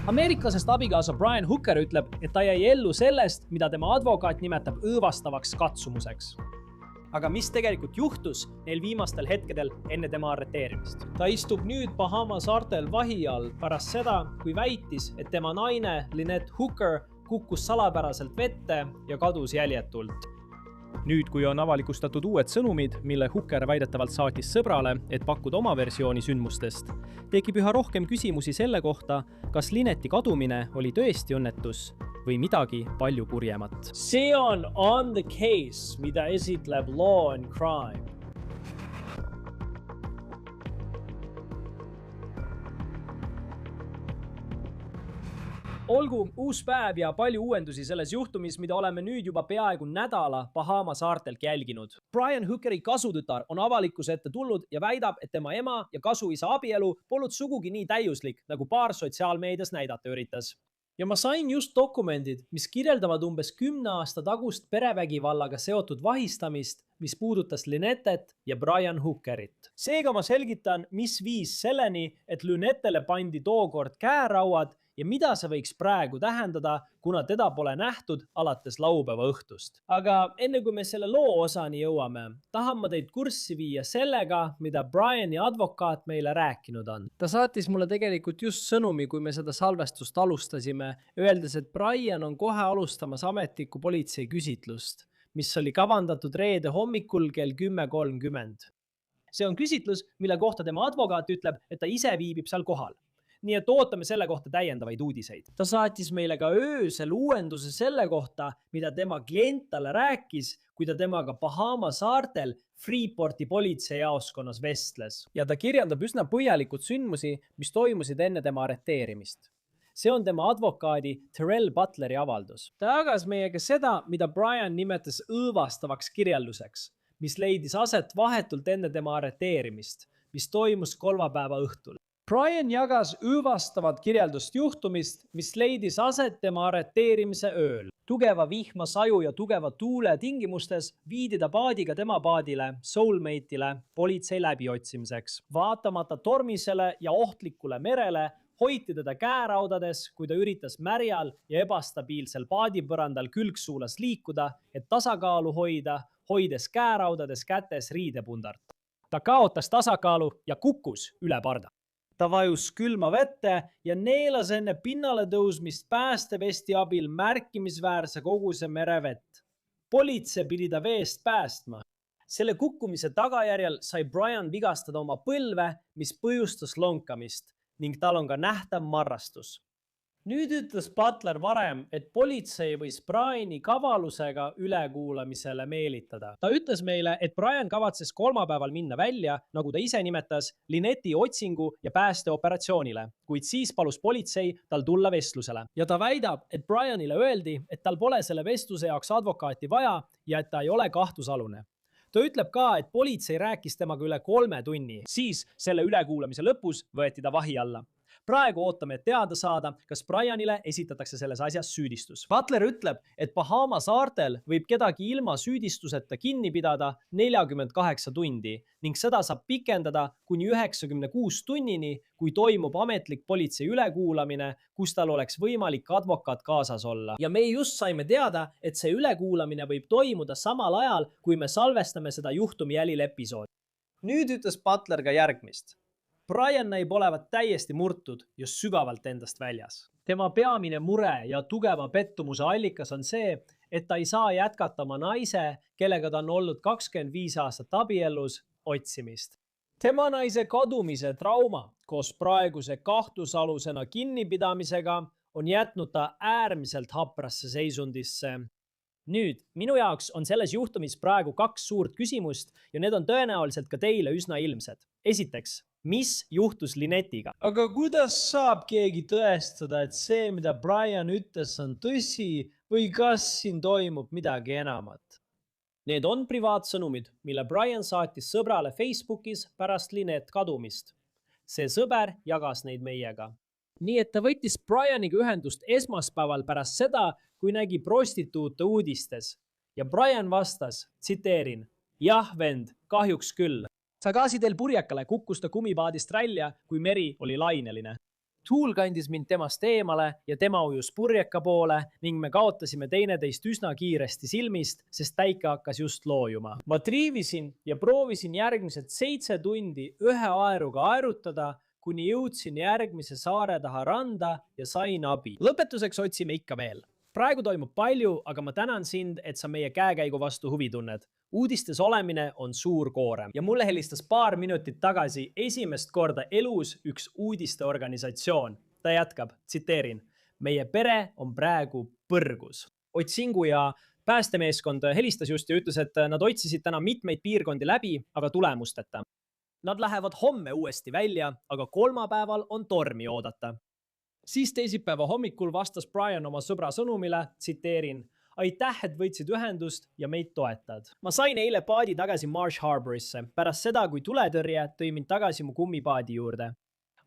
ameeriklasest abikaasa Brian Hooker ütleb, et ta jäi ellu sellest, mida tema advokaat nimetab õõvastavaks katsumuseks. Aga mis tegelikult juhtus neil viimastel hetkedel enne tema arreteerimist? Ta istub nüüd Bahama saartel vahi all pärast seda, kui väitis, et tema naine Lynette Hooker kukkus salapäraselt vette ja kadus jäljetult. Nüüd, kui on avalikustatud uued sõnumid, mille Hooker väidetavalt saatis sõbrale, et pakkuda oma versiooni sündmustest, tekib üha rohkem küsimusi selle kohta, kas Lynette'i kadumine oli tõesti õnnetus või midagi palju kurjemat. See on On the Case, mida esitleb Law and Crime. Olgu uus päev ja palju uuendusi selles juhtumis, mida oleme nüüd juba peaaegu nädala Bahama saartelt jälginud. Brian Hookeri kasutütar on avalikkuse ette tulnud ja väidab, et tema ema ja kasuisa abielu polnud sugugi nii täiuslik, nagu paar sotsiaalmeedias näidata üritas. Ja ma sain just dokumendid, mis kirjeldavad umbes 10 aasta tagust perevägivallaga seotud vahistamist, mis puudutas Lynettet ja Brian Hookerit. Seega ma selgitan, mis viis selleni, et Lynettele pandi tookord käerauad ja mida see võiks praegu tähendada, kuna teda pole nähtud alates laupäeva õhtust. Aga enne kui me selle loo osani jõuame, tahan ma teid kurssi viia sellega, mida Briani advokaat meile rääkinud on. Ta saatis mulle tegelikult just sõnumi, kui me seda salvestust alustasime, öeldes, et Brian on kohe alustamas ametlikku politsei küsitlust, mis oli kavandatud reede hommikul kell 10:30. See on küsitlus, mille kohta tema advokaat ütleb, et ta ise viibib seal kohal. Nii et ootame selle kohta täiendavaid uudiseid. Ta saatis meile ka öösel uuenduse selle kohta, mida tema klient talle rääkis, kui ta temaga Bahama saartel Freeporti politseijaoskonnas vestles. Ja ta kirjeldab üsna põhjalikud sündmusi, mis toimusid enne tema arreteerimist. See on tema advokaadi Terrell Butleri avaldus. Ta jagas meiega seda, mida Brian nimetas õõvastavaks kirjelduseks, mis leidis aset vahetult enne tema arreteerimist, mis toimus kolmapäeva õhtul. Brian jagas õõvastavat kirjeldust juhtumist, mis leidis aset tema arreteerimise ööl. Tugeva vihma, saju ja tugeva tuule tingimustes viidi ta paadiga tema paadile, Soulmate'ile, politsei läbiotsimiseks. Vaatamata tormisele ja ohtlikule merele hoiti teda käeraudades, kui ta üritas märjal ja ebastabiilsel paadipõrandal külgsuulas liikuda, et tasakaalu hoida, hoides käeraudades kätes riidepundart. Ta kaotas tasakaalu ja kukkus üle parda. Ta vajus külma vette ja neelas enne pinnale tõusmist päästevesti abil märkimisväärse koguse merevett. Politsei pidi ta veest päästma. Selle kukkumise tagajärjel sai Brian vigastada oma põlve, mis põhjustas lonkamist ning tal on ka nähtav marrastus. Nüüd ütles Butler varem, et politsei võis Briani kavalusega ülekuulamisele meelitada. Ta ütles meile, et Brian kavatses kolmapäeval minna välja, nagu ta ise nimetas, Lynette'i otsingu ja päästeoperatsioonile, kuid siis palus politsei tal tulla vestlusele. Ja ta väidab, et Brianile öeldi, et tal pole selle vestluse jaoks advokaati vaja ja et ta ei ole kahtlusalune. Ta ütleb ka, et politsei rääkis temaga üle 3 tunni. Siis selle ülekuulamise lõpus võeti ta vahi alla. Praegu ootame teada saada, kas Brianile esitatakse selles asjas süüdistus. Butler ütleb, et Bahama saartel võib kedagi ilma süüdistuseta kinni pidada 48 tundi ning seda saab pikendada kuni 96 tunnini, kui toimub ametlik politsei ülekuulamine, kus tal oleks võimalik advokaat kaasas olla. Ja me just saime teada, et see ülekuulamine võib toimuda samal ajal, kui me salvestame seda juhtumi jälilepisoodi. Nüüd ütles Butler ka järgmist. Brian näib olevat täiesti murtud ja sügavalt endast väljas. Tema peamine mure ja tugeva pettumuse allikas on see, et ta ei saa jätkata oma naise, kellega ta on olnud 25 aastat abiellus, otsimist. Tema naise kadumise trauma koos praeguse kahtlusalusena kinnipidamisega on jätnud ta äärmiselt haprasse seisundisse. Nüüd, minu jaoks on selles juhtumis praegu 2 suurt küsimust ja need on tõenäoliselt ka teile üsna ilmsed. Esiteks, mis juhtus Lynette'iga? Aga kuidas saab keegi tõestada, et see, mida Brian ütles, on tõsi või kas siin toimub midagi enamat? Need on privaatsõnumid, mille Brian saatis sõbrale Facebookis pärast Lynette kadumist. See sõber jagas neid meiega. Nii et ta võttis Brianiga ühendust esmaspäeval pärast seda, kui nägi prostituute uudistes. Ja Brian vastas, tsiteerin, jah, vend, kahjuks küll. Sagasi del Purjekale kukkus ta kumipaadist välja, kui meri oli laineline. tuul kandis mind temast eemale ja tema ujus purjeka poole ning me kaotasime teineteist üsna kiiresti silmist, sest päike hakkas just loojuma. Ma triivisin ja proovisin järgmised 7 tundi ühe aeruga aerutada, kuni jõudsin järgmise saare taha randa ja sain abi. Lõpetuseks otsime ikka veel. Praegu toimub palju, aga ma tänan sind, et sa meie käekäigu vastu huvi tunned. Uudistes olemine on suur koorem ja mulle helistas paar minutit tagasi esimest korda elus üks uudisteorganisatsioon. Ta jätkab, tsiteerin, meie pere on praegu põrgus. Otsingu ja päästemeeskond helistas just ja ütles, et nad otsisid täna mitmeid piirkondi läbi, aga tulemusteta. Nad lähevad homme uuesti välja, aga kolmapäeval on tormi oodata. Siis teisipäeva hommikul vastas Brian oma sõbra sõnumile, tsiteerin, aitäh, et võtsid ühendust ja meid toetad. Ma sain eile paadi tagasi Marsh Harborisse, pärast seda, kui tuletõrje tõi mind tagasi mu kummipaadi juurde.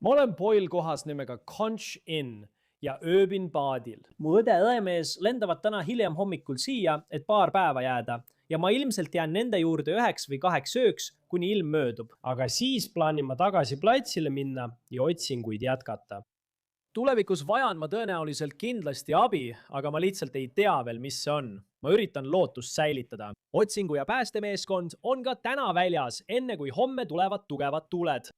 Ma olen Boyle kohas nimega Conch Inn ja ööbin paadil. Mu õde õemees lendavad täna hiljem hommikul siia, et paar päeva jääda ja ma ilmselt jään nende juurde 9 või 8 ööks, kuni ilm möödub. Aga siis plaanin ma tagasi platsile minna ja otsinguid jätkata. Tulevikus vajan ma tõenäoliselt kindlasti abi, aga ma lihtsalt ei tea veel, mis see on. Ma üritan lootust säilitada. Otsingu ja päästemeeskond on ka täna väljas, enne kui homme tulevad tugevad tuuled.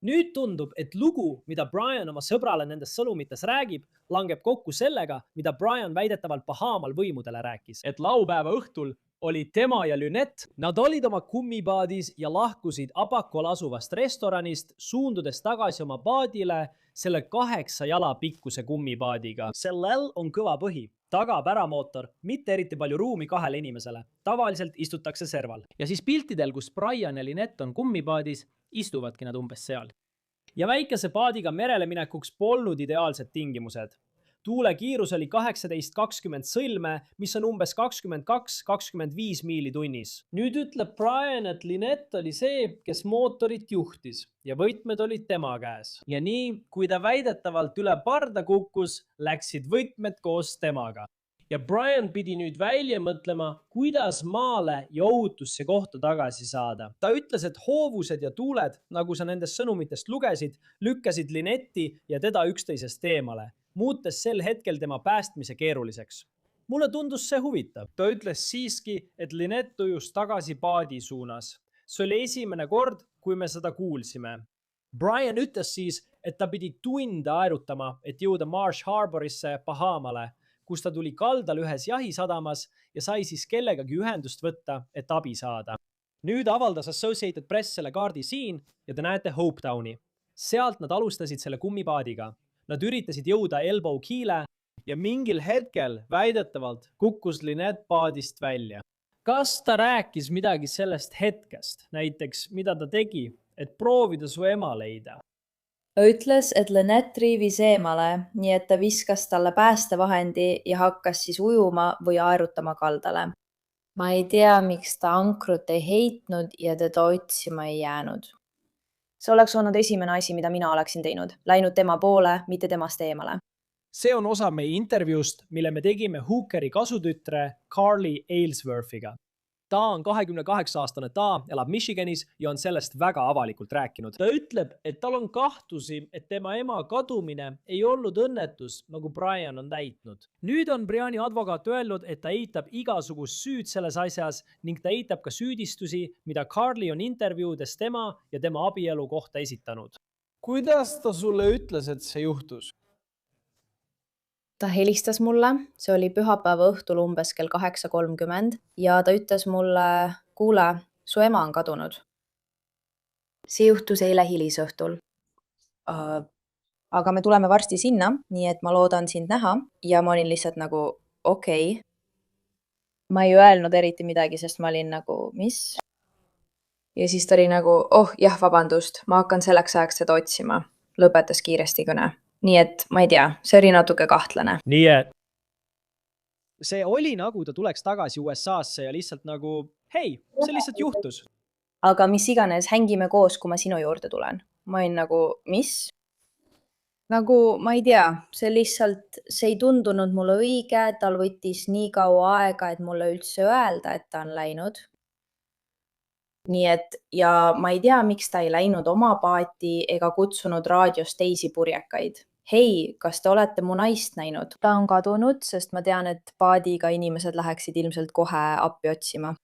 Nüüd tundub, et lugu, mida Brian oma sõbrale nendes sõnumites räägib, langeb kokku sellega, mida Brian väidetavalt Bahamal võimudele rääkis. Et laupäeva õhtul oli tema ja Lynette. Nad olid oma kummipaadis ja lahkusid Abacol asuvast restoranist, suundudes tagasi oma paadile selle 8 jala pikkuse kummipaadiga. Sellel on kõva põhi, taga päramootor, mitte eriti palju ruumi 2 inimesele. Tavaliselt istutakse serval. Ja siis piltidel, kus Brian ja Lynette on kummipaadis, istuvadki nad umbes seal. Ja väikese paadiga merele minekuks polnud ideaalsed tingimused. Tuule kiirus oli 18-20 sõlme, mis on umbes 22-25 miili tunnis. Nüüd ütleb Brian, et Lynette oli see, kes mootorit juhtis ja võtmed olid tema käes. Ja nii, kui ta väidetavalt üle parda kukkus, läksid võtmed koos temaga. Ja Brian pidi nüüd välja mõtlema, kuidas maale ja ohutusse kohta tagasi saada. Ta ütles, et hoovused ja tuuled, nagu sa nendest sõnumitest lugesid, lükkasid Lynette'i ja teda üksteisest eemale, muutes sel hetkel tema päästmise keeruliseks. Mulle tundus see huvitav. Ta ütles siiski, et Lynette ujus tagasi paadi suunas. See oli esimene kord, kui me seda kuulsime. Brian ütles siis, et ta pidi tunde aerutama, et jõuda Marsh Harborisse Bahamale, kus ta tuli kaldal ühes jahisadamas ja sai siis kellegagi ühendust võtta, et abi saada. Nüüd avaldas Associated Press selle kaardi siin ja te näete Hopetowni. Sealt nad alustasid selle kummipaadiga. Nad üritasid jõuda Elbow Key'le ja mingil hetkel väidetavalt kukkus Lynette paadist välja. Kas ta rääkis midagi sellest hetkest, näiteks mida ta tegi, et proovida su ema leida? Ütles, et Lynette riivis eemale, nii et ta viskas talle päästevahendi ja hakkas siis ujuma või aerutama kaldale. Ma ei tea, miks ta ankrut ei heitnud ja teda otsima ei jäänud. See oleks olnud esimene asi, mida mina oleksin teinud. Läinud tema poole, mitte temast eemale. See on osa meie intervjuust, mille me tegime Hookeri kasutütre Carly Aylesworthiga. Ta on 28-aastane, ta elab Michiganis ja on sellest väga avalikult rääkinud. Ta ütleb, et tal on kahtlusi, et tema ema kadumine ei olnud õnnetus, nagu Brian on täitnud. Nüüd on Briani advokaat öelnud, et ta eitab igasugust süüd selles asjas ning ta eitab ka süüdistusi, mida Carly on intervjuudes tema ja tema abielu kohta esitanud. Kuidas ta sulle ütles, et see juhtus? Ta helistas mulle, see oli pühapäeva õhtul umbes kell 8:30 ja ta ütles mulle, kuule, su ema on kadunud. See juhtus eile hilisõhtul. Aga me tuleme varsti sinna, nii et ma loodan sind näha ja ma olin lihtsalt nagu okei. Ma ei öelnud eriti midagi, sest ma olin nagu, mis? Ja siis ta oli nagu, jah, vabandust, ma hakkan selleks ajaks seda otsima. Lõpetas kiiresti kõne. Nii et ma ei tea, see oli natuke kahtlane. Nii et see oli nagu ta tuleks tagasi USA-sse ja lihtsalt nagu, hei, see lihtsalt juhtus. Aga mis iganes, hängime koos, kui ma sinu juurde tulen. Ma olin nagu, mis? Nagu, ma ei tea, see lihtsalt, see ei tundunud mulle õige, tal võttis nii kaua aega, et mulle üldse öelda, et ta on läinud. Nii et, ja ma ei tea, miks ta ei läinud oma paati ega kutsunud raadios teisi purjekaid. hei, kas te olete mu naist näinud? Ta on kadunud, sest ma tean, et paadiga inimesed läheksid ilmselt kohe appi otsima.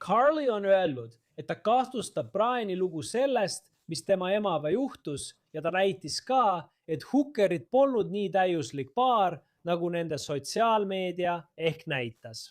Carly on öelnud, et ta kahtlustab Briani lugu sellest, mis tema emaga juhtus ja ta näitis ka, et Hookerid polnud nii täiuslik paar, nagu nende sotsiaalmeedia ehk näitas.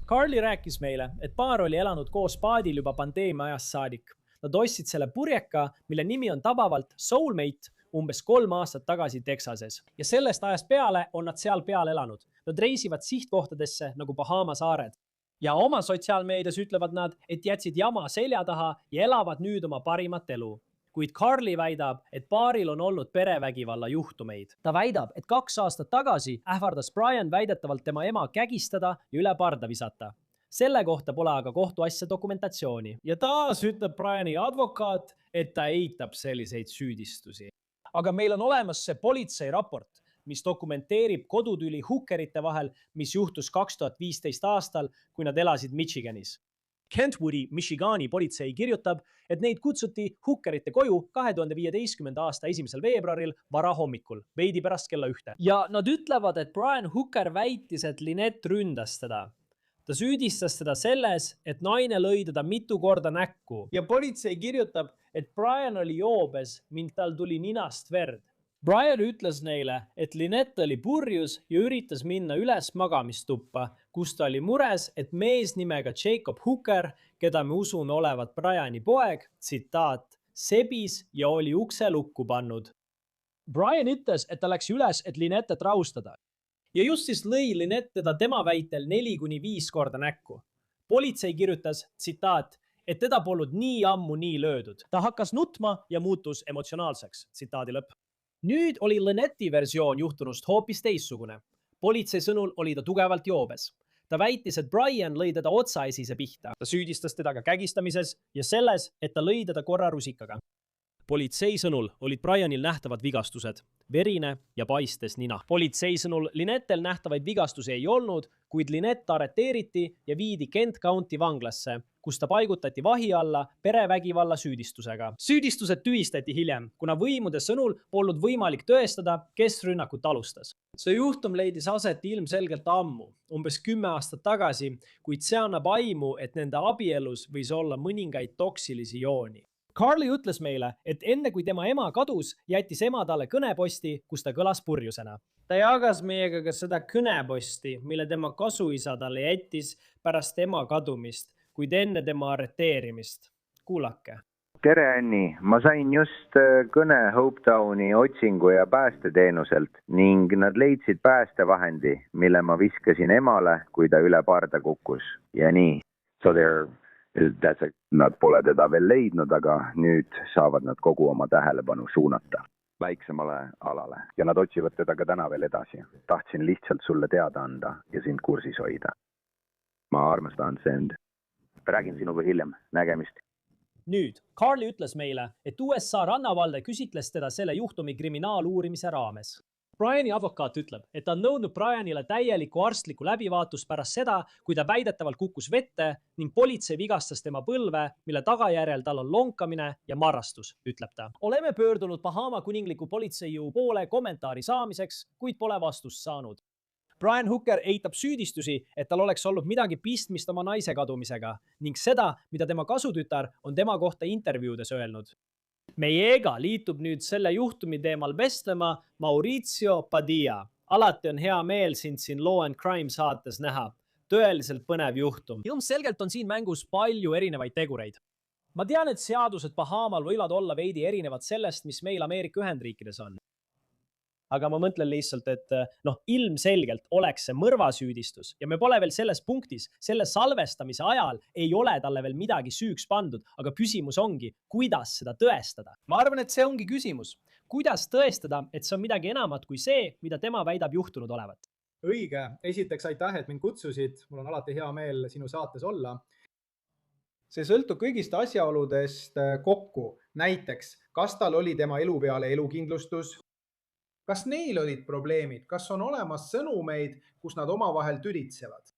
Carly rääkis meile, et paar oli elanud koos paadil juba pandeemia ajast saadik. Nad ostsid selle purjeka, mille nimi on tabavalt Soulmate, umbes 3 aastat tagasi Texases. Ja sellest ajast peale on nad seal peal elanud. Nad reisivad sihtkohtadesse nagu Bahama saared. Ja oma sotsiaalmeedias ütlevad nad, et jätsid jama selja taha ja elavad nüüd oma parimat elu. Kuid Carly väidab, et paaril on olnud perevägivalla juhtumeid. Ta väidab, et 2 aastat tagasi ähvardas Brian väidetavalt tema ema kägistada ja üle parda visata. Selle kohta pole aga kohtuasja dokumentatsiooni. Ja taas ütleb Briani advokaat, et ta eitab selliseid süüdistusi. Aga meil on olemas see politsei raport, mis dokumenteerib kodutüli Hookerite vahel, mis juhtus 2015 aastal, kui nad elasid Michiganis. Kentwoodi, Michigani politsei kirjutab, et neid kutsuti Hookerite koju 2015. aasta 1. veebruaril varahommikul, veidi pärast kella 1. Ja nad ütlevad, et Brian Hooker väitis, et Lynette ründas teda. Ta süüdistas teda selles, et naine lõi teda mitu korda näkku. Ja politsei kirjutab, et Brian oli joobes, ning tal tuli ninast verd. Brian ütles neile, et Lynette oli purjus ja üritas minna üles magamistuppa, kus ta oli mures, et mees nimega Jacob Hooker, keda me usume olevat Briani poeg, tsitaat, sebis ja oli ukse lukku pannud. Brian ütles, et ta läks üles, et Lynettet rahustada. Ja just siis lõi Lynette teda tema väitel 4-5 korda näkku. Politsei kirjutas, tsitaat, et teda polnud nii ammu nii löödud. Ta hakkas nutma ja muutus emotsionaalseks, tsitaadi lõpp. Nüüd oli Lynette'i versioon juhtunust hoopis teissugune. Politsei sõnul oli ta tugevalt joobes. Ta väitis, et Brian lõi teda otsaesise pihta. Ta süüdistas teda ka kägistamises ja selles, et ta lõi teda korra rusikaga. Politsei sõnul olid Brianil nähtavad vigastused, verine ja paistes nina. Politsei sõnul Lynettel nähtavaid vigastusi ei olnud, kuid Lynette arreteeriti ja viidi Kent County vanglasse, kus ta paigutati vahi alla perevägivalla süüdistusega. Süüdistused tühistati hiljem, kuna võimude sõnul polnud võimalik tõestada, kes rünnakut alustas. See juhtum leidis aset ilmselgelt ammu, umbes 10 aastat tagasi, kuid see annab aimu, et nende abielus võis olla mõningaid toksilisi jooni. Carly ütles meile, et enne kui tema ema kadus, jättis ema talle kõneposti, kus ta kõlas purjusena. Ta jagas meiega ka seda kõneposti, mille tema kasuisa talle jättis pärast ema kadumist, kuid enne tema arreteerimist. Kuulake. Tere Anni, ma sain just kõne Hopetowni otsingu ja päästeteenuselt ning nad leidsid päästevahendi, mille ma viskasin emale, kui ta üle parda kukkus. Ja nii. Nad pole teda veel leidnud, aga nüüd saavad nad kogu oma tähelepanu suunata väiksemale alale ja nad otsivad teda ka täna veel edasi. Tahtsin lihtsalt sulle teada anda ja sind kursis hoida. Ma armastan sind. Räägin sinuga hiljem. Nägemist. Nüüd, Carly ütles meile, et USA rannavalve küsitles teda selle juhtumi kriminaaluurimise raames. Briani advokaat ütleb, et ta on nõudnud Brianile täielikku arstlikku läbivaatust pärast seda, kui ta väidetavalt kukkus vette ning politsei vigastas tema põlve, mille tagajärjel tal on lonkamine ja marrastus, ütleb ta. Oleme pöördunud Bahama kuningliku politseijõu poole kommentaari saamiseks, kuid pole vastust saanud. Brian Hooker eitab süüdistusi, et tal oleks olnud midagi pistmist oma naise kadumisega ning seda, mida tema kasutütar on tema kohta intervjuudes öelnud. Meiega liitub nüüd selle juhtumi teemal vestlema Mauricio Padilla. Alati on hea meel sind siin Law and Crime saates näha. Tõeliselt põnev juhtum. Ilmselgelt on siin mängus palju erinevaid tegureid. Ma tean, et seadused Bahamal võivad olla veidi erinevad sellest, mis meil Ameerika Ühendriikides on. Aga ma mõtlen lihtsalt, et ilmselgelt oleks see mõrvasüüdistus ja me pole veel selles punktis, selle salvestamise ajal ei ole talle veel midagi süüks pandud, aga küsimus ongi, kuidas seda tõestada. Ma arvan, et see ongi küsimus. Kuidas tõestada, et see on midagi enamat kui see, mida tema väidab juhtunud olevat? Õige. Esiteks aitäh, et mind kutsusid. Mul on alati hea meel sinu saates olla. See sõltub kõigist asjaoludest kokku. Näiteks, kas tal oli tema elu peale elukindlustus? Kas neil olid probleemid? Kas on olemas sõnumeid, kus nad omavahel tülitsevad?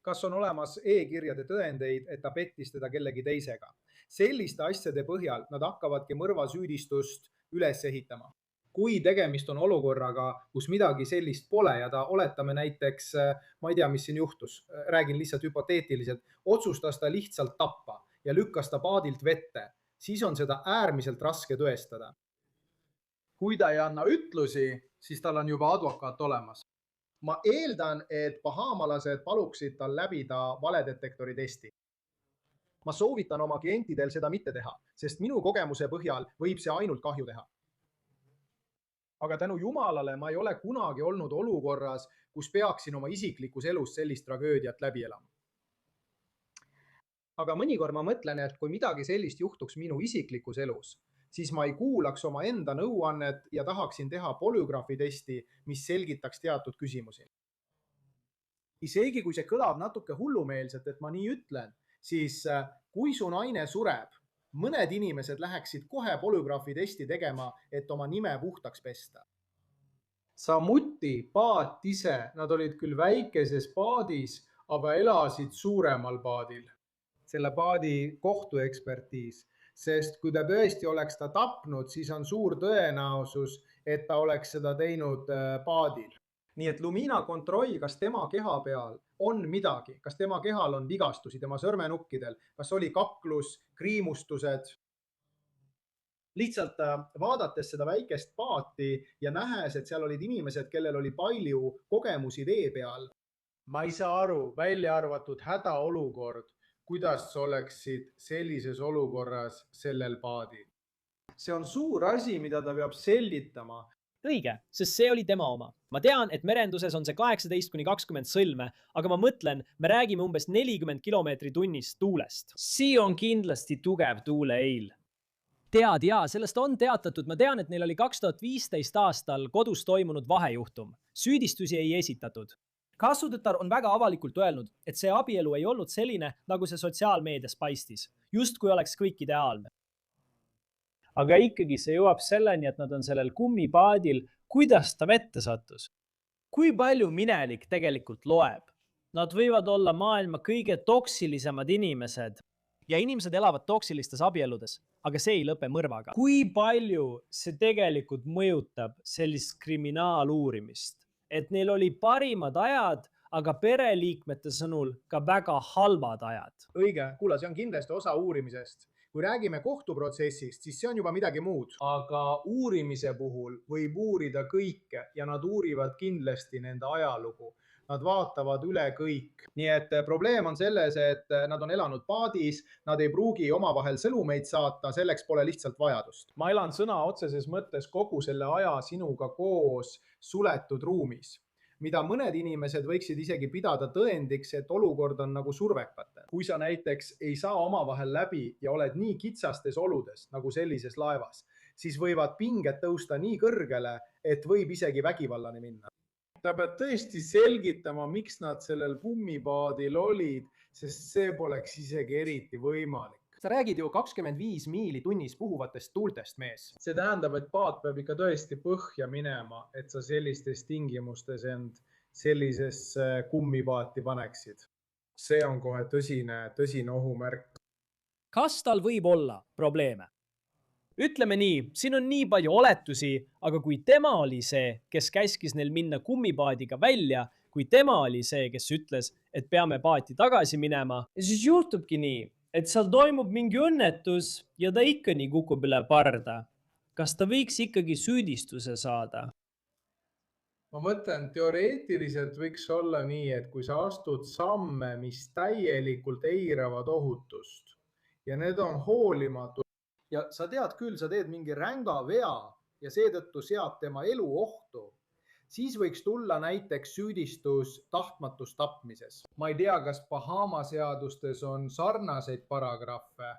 kas on olemas e-kirjade tõendeid, et ta pettis teda kellegi teisega. Selliste asjade põhjal nad hakkavadki mõrvasüüdistust üles ehitama. Kui tegemist on olukorraga, kus midagi sellist pole ja ta, oletame näiteks, ma ei tea, mis siin juhtus, räägin lihtsalt hüpoteetiliselt, otsustas ta lihtsalt tappa ja lükkas ta paadilt vette, siis on seda äärmiselt raske tõestada. Kui ta ei anna ütlusi, siis tal on juba advokaat olemas. Ma eeldan, et bahamalased paluksid tal läbida valedetektori testi. Ma soovitan oma klientidel seda mitte teha, sest minu kogemuse põhjal võib see ainult kahju teha. Aga tänu jumalale ma ei ole kunagi olnud olukorras, kus peaksin oma isiklikus elus sellist tragöödiat läbi elama. Aga mõnikord ma mõtlen, et kui midagi sellist juhtuks minu isiklikus elus, siis ma ei kuulaks oma enda nõuannet ja tahaksin teha polügraafitesti, mis selgitaks teatud küsimusi. Isegi kui see kõlab natuke hullumeelselt, et ma nii ütlen, siis kui su naine sureb, mõned inimesed läheksid kohe polügraafitesti tegema, et oma nime puhtaks pesta. Samuti paat ise, nad olid küll väikeses paadis, aga elasid suuremal paadil. Selle paadi kohtuekspertiis, sest kui ta tõesti oleks ta tapnud, siis on suur tõenäosus, et ta oleks seda teinud paadil. Nii et Lumina kontroll, kas tema keha peal on midagi, kas tema kehal on vigastusi, tema sõrmenukkidel, kas oli kaklus, kriimustused. Lihtsalt vaadates seda väikest paati ja nähes, et seal olid inimesed, kellel oli palju kogemusi vee peal. Ma ei saa aru, välja arvatud hädaolukord, kuidas oleksid sellises olukorras sellel paadil. See on suur asi, mida ta peab selgitama. Õige, sest see oli tema oma. Ma tean, et merenduses on see 18–20 sõlme, aga ma mõtlen, me räägime umbes 40 kilomeetri tunnist tuulest. See on kindlasti tugev tuuleil. Tead, jaa, sellest on teatatud. Ma tean, et neil oli 2015 aastal kodus toimunud vahejuhtum. Süüdistusi ei esitatud. Kasutõtar on väga avalikult öelnud, et see abielu ei olnud selline, nagu see sotsiaalmeedias paistis. Just kui oleks kõik ideaalne. Aga ikkagi see jõuab selleni, et nad on sellel kummipaadil. Kuidas ta vette sattus? Kui palju minelik tegelikult loeb? Nad võivad olla maailma kõige toksilisemad inimesed. Ja inimesed elavad toksilistes abieludes, aga see ei lõpe mõrvaga. Kui palju see tegelikult mõjutab sellist kriminaaluurimist? Et neil oli parimad ajad, aga pereliikmete sõnul ka väga halvad ajad. Õige, kuule, see on kindlasti osa uurimisest. Kui räägime kohtuprotsessist, siis see on juba midagi muud. Aga uurimise puhul võib uurida kõike ja nad uurivad kindlasti nende ajalugu. Nad vaatavad üle kõik. Nii et probleem on selles, et nad on elanud paadis, nad ei pruugi omavahel sõnumeid saata, selleks pole lihtsalt vajadust. Ma elan sõna otseses mõttes kogu selle aja sinuga koos suletud ruumis, mida mõned inimesed võiksid isegi pidada tõendiks, et olukord on nagu survekate. Kui sa näiteks ei saa omavahel läbi ja oled nii kitsastes oludes nagu sellises laevas, siis võivad pinged tõusta nii kõrgele, et võib isegi vägivallani minna. Ta peab tõesti selgitama, miks nad sellel pummipaadil olid, sest see poleks isegi eriti võimalik. Sa räägid ju 25 miili tunnis puhuvatest tuultest, mees. See tähendab, et paat peab ikka tõesti põhja minema, et sa sellistes tingimustes end sellisesse kummipaati paneksid. See on kohe tõsine ohumärk. Kas tal võib olla probleeme? Ütleme nii, siin on nii palju oletusi, aga kui tema oli see, kes käskis neil minna kummipaadiga välja, kui tema oli see, kes ütles, et peame paati tagasi minema, siis juhtubki nii, et seal toimub mingi õnnetus ja ta ikka nii kukub üle parda. Kas ta võiks ikkagi süüdistuse saada? Ma mõtlen, teoreetiliselt võiks olla nii, et kui sa astud samme, mis täielikult eiravad ohutust ja need on hoolimatud ja sa tead küll, sa teed mingi ränga vea ja seetõttu seab tema elu ohtu, siis võiks tulla näiteks süüdistus tahtmatus tapmises. Ma ei tea, kas Bahama seadustes on sarnaseid paragrahve,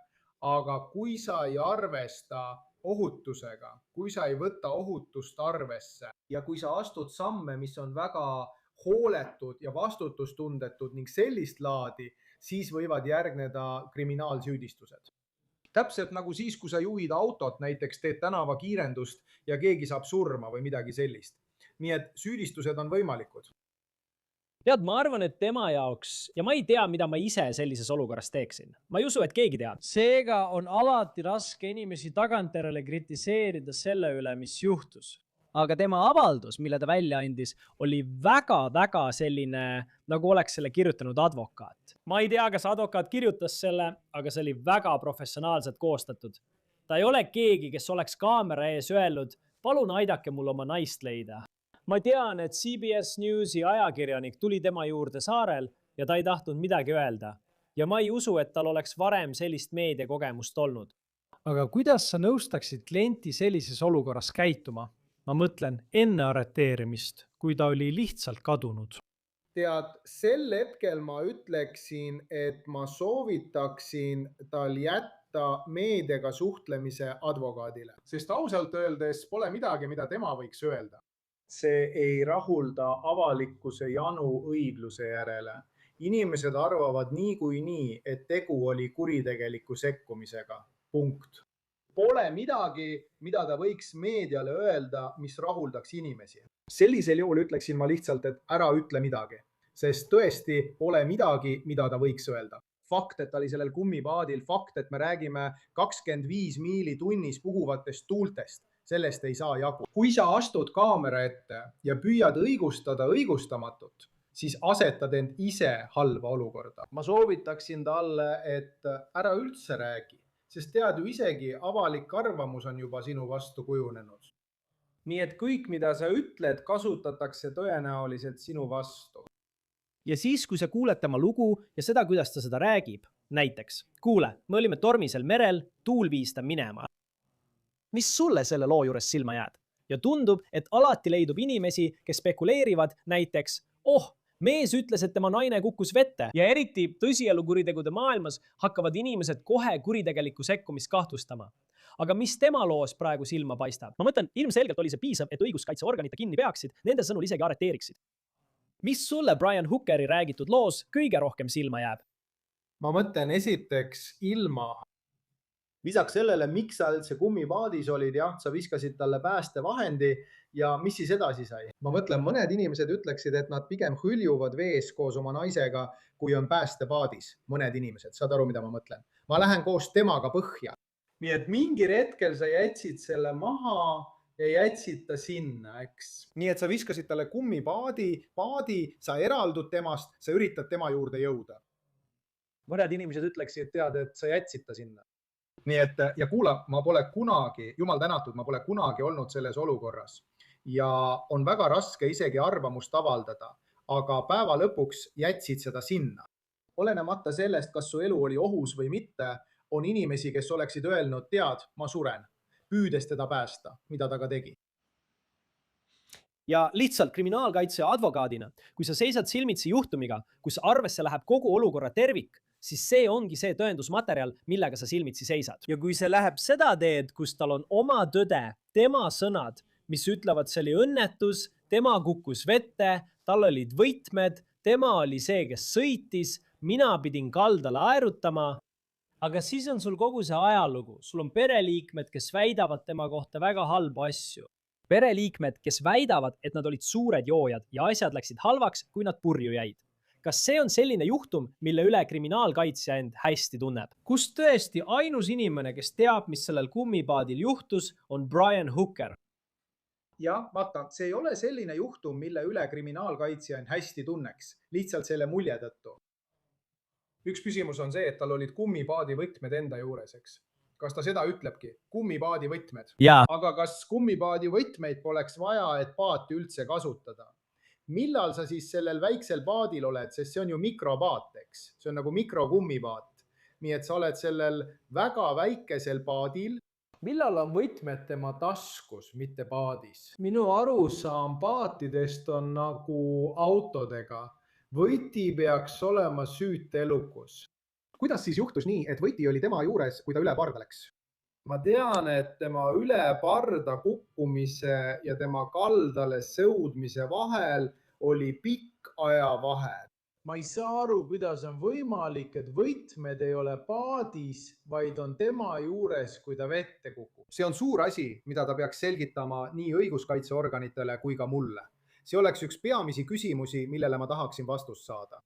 aga kui sa ei arvesta ohutusega, kui sa ei võta ohutust arvesse ja kui sa astud samme, mis on väga hooletud ja vastutustundetud ning sellist laadi, siis võivad järgneda kriminaalsüüdistused. Täpselt nagu siis, kui sa juhid autot, näiteks teed tänavakiirendust ja keegi saab surma või midagi sellist. Nii et süüdistused on võimalikud. tead, ma arvan, et tema jaoks ja ma ei tea, mida ma ise sellises olukorras teeksin. Ma ei usu, et keegi teab. Seega on alati raske inimesi tagantjärele kritiseerida selle üle, mis juhtus. Aga tema avaldus, mille ta välja andis, oli väga-väga selline, nagu oleks selle kirjutanud advokaat. Ma ei tea, kas advokaat kirjutas selle, aga see oli väga professionaalselt koostatud. Ta ei ole keegi, kes oleks kaamera ees öelnud, palun aidake mul oma naist leida. Ma tean, et CBS Newsi ajakirjanik tuli tema juurde saarel ja ta ei tahtnud midagi öelda. Ja ma ei usu, et tal oleks varem sellist meediakogemust olnud. Aga kuidas sa nõustaksid klienti sellises olukorras käituma? Ma mõtlen enne arreteerimist, kui ta oli lihtsalt kadunud. Tead, sel hetkel ma ütleksin, et ma soovitaksin tal jätta meediaga suhtlemise advokaadile. Sest ausalt öeldes pole midagi, mida tema võiks öelda. See ei rahulda avalikkuse janu õigluse järele. Inimesed arvavad niikuinii, et tegu oli kuritegeliku sekkumisega. Punkt. Pole midagi, mida ta võiks meediale öelda, mis rahuldaks inimesi. Sellisel juhul ütleksin ma lihtsalt, et ära ütle midagi, sest tõesti pole midagi, mida ta võiks öelda. Fakt, et ta oli sellel kummipaadil, fakt, et me räägime 25 miili tunnis puhuvatest tuultest, sellest ei saa jagu. Kui sa astud kaamera ette ja püüad õigustada õigustamatut, siis asetad end ise halva olukorda. Ma soovitaksin talle, et ära üldse räägi. Sest tead ju isegi, avalik arvamus on juba sinu vastu kujunenud. Nii et kõik, mida sa ütled, kasutatakse tõenäoliselt sinu vastu. Ja siis, kui sa kuuled tema lugu ja seda, kuidas ta seda räägib, näiteks, kuule, me olime tormisel merel, tuul viis ta minema. Mis sulle selle loo juures silma jääb? Ja tundub, et alati leidub inimesi, kes spekuleerivad näiteks, mees ütles, et tema naine kukkus vette ja eriti tõsielukuritegudde maailmas hakkavad inimesed kohe kuritegelikku sekkumist kahtlustama. Aga mis tema loos praegu silma paistab? Ma mõtlen, ilmselgelt oli see piisav, et õiguskaitseorganid ta kinni peaksid, nende sõnul isegi arreteeriksid. Mis sulle Brian Hookeri räägitud loos kõige rohkem silma jääb? Ma mõtlen esiteks ilma. Lisaks sellele, miks sa üldse kummipaadis olid, sa viskasid talle päästevahendi ja mis siis edasi sai? Ma mõtlen, mõned inimesed ütleksid, et nad pigem hõljuvad vees koos oma naisega, kui on päästepaadis. Mõned inimesed, saad aru, mida ma mõtlen? Ma lähen koos temaga põhja. Nii et mingil hetkel sa jätsid selle maha ja jätsid ta sinna, eks? Nii et sa viskasid talle kummipaadi, sa eraldud temast, sa üritad tema juurde jõuda. Mõned inimesed ütleksid, et sa jätsid ta sinna. Nii et, ja kuula, ma pole kunagi, jumal tänatud, ma pole kunagi olnud selles olukorras ja on väga raske isegi arvamust avaldada, aga päeva lõpuks jätsid seda sinna. Olenemata sellest, kas su elu oli ohus või mitte, on inimesi, kes oleksid öelnud, tead, ma suren, püüdes teda päästa, mida ta ka tegi. Ja lihtsalt kriminaalkaitse advokaadina, kui sa seisad silmitsi juhtumiga, kus arvesse läheb kogu olukorra tervik, siis see ongi see tõendusmaterjal, millega sa silmitsi seisad. Ja kui see läheb seda teed, kus tal on oma tõde, tema sõnad, mis ütlevad, see oli õnnetus, tema kukkus vette, tal olid võtmed, tema oli see, kes sõitis, mina pidin kaldale aerutama. Aga siis on sul kogu see ajalugu, sul on pereliikmed, kes väidavad tema kohta väga halbu asju. Pereliikmed, kes väidavad, et nad olid suured joojad ja asjad läksid halvaks, kui nad purju jäid. Kas see on selline juhtum, mille üle kriminaalkaitsja end hästi tunneb? Kus tõesti ainus inimene, kes teab, mis sellel kummipaadil juhtus, on Brian Hooker. Ja, vaata, see ei ole selline juhtum, mille üle kriminaalkaitsja end hästi tunneks, lihtsalt selle mulje tõttu. Üks küsimus on see, et tal olid kummipaadi võtmed enda juures, eks? Kas ta seda ütlebki? Kummipaadi võtmed. Ja. Aga kas kummipaadi võtmeid poleks vaja, et paati üldse kasutada? Millal sa siis sellel väiksel paadil oled, sest see on ju mikropaat, eks? See on nagu mikrokummipaat. Nii et sa oled sellel väga väikesel paadil. Millal on võtmed tema taskus, mitte paadis? Minu arusaam paatidest on nagu autodega. Võti peaks olema süüteelukus. Kuidas siis juhtus nii, et võti oli tema juures, kui ta üle parda läks? Ma tean, et tema üle parda kukkumise ja tema kaldale sõudmise vahel oli pikk ajavahe. Ma ei saa aru, kuidas on võimalik, et võtmed ei ole paadis, vaid on tema juures, kui ta vette kukub. See on suur asi, mida ta peaks selgitama nii õiguskaitseorganitele kui ka mulle. See oleks üks peamisi küsimusi, millele ma tahaksin vastust saada.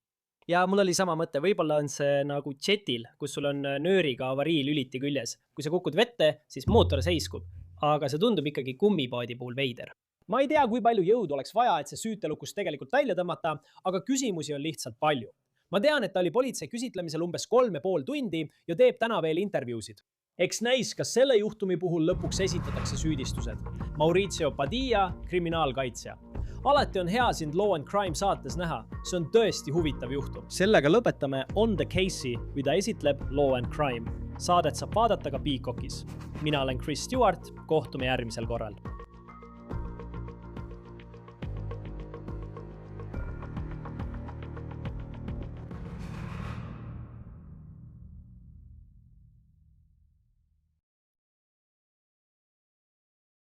Ja mul oli sama mõte, võib-olla on see nagu jetil, kus sul on nööriga avariilüliti küljes. Kui sa kukud vette, siis mootor seiskub, aga see tundub ikkagi kummipaadi puhul veider. Ma ei tea, kui palju jõudu oleks vaja, et see süütelukus tegelikult välja tõmmata, aga küsimusi on lihtsalt palju. Ma tean, et ta oli politsei küsitlemisel umbes 3,5 tundi ja teeb täna veel intervjuusid. Eks näis, kas selle juhtumi puhul lõpuks esitatakse süüdistused. Mauricio Padilla, kriminaalkaitsja. Alati on hea sind Law and Crime saates näha. See on tõesti huvitav juhtum. Sellega lõpetame On the Case'i, mida esitleb Law and Crime. Saadet saab vaadata ka Peacockis. Mina olen Chris Stewart, kohtume järgmisel korral.